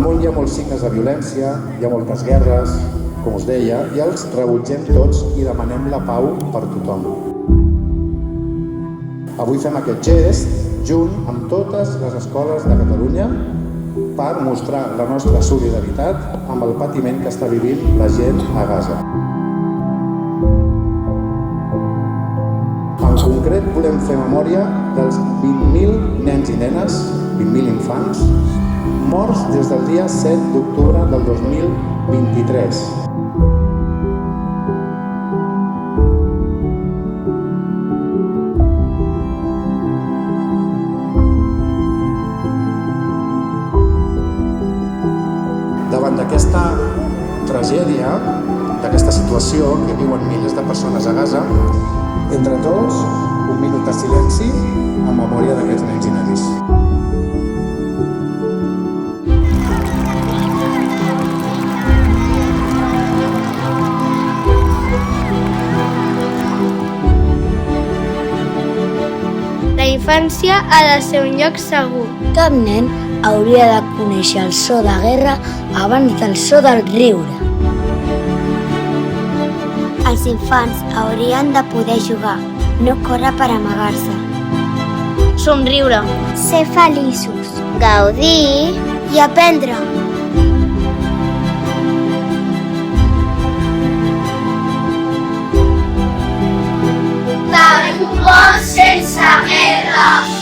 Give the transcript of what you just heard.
món hi ha molts signes de violència, hi ha moltes guerres, com us deia, i els rebutgem tots i demanem la pau per tothom. Avui fem aquest gest junt amb totes les escoles de Catalunya per mostrar la nostra solidaritat amb el patiment que està vivint la gent a Gaza. En concret, volem fer memòria dels 20.000 nens i nenes, 20.000 infants, morts des del dia 7 d'octubre del 2023. Davant d'aquesta tragèdia, d'aquesta situació que viuen milers de persones a Gaza, entre tots, un minut de silenci en memòria d'aquests nens i nenes. La infància ha de ser un lloc segur. Cap nen hauria de conèixer el so de guerra abans del so del riure. Els infants haurien de poder jugar, no córrer per amagar-se. Somriure. Ser feliços. Gaudir. I aprendre. Per un món sense guerra.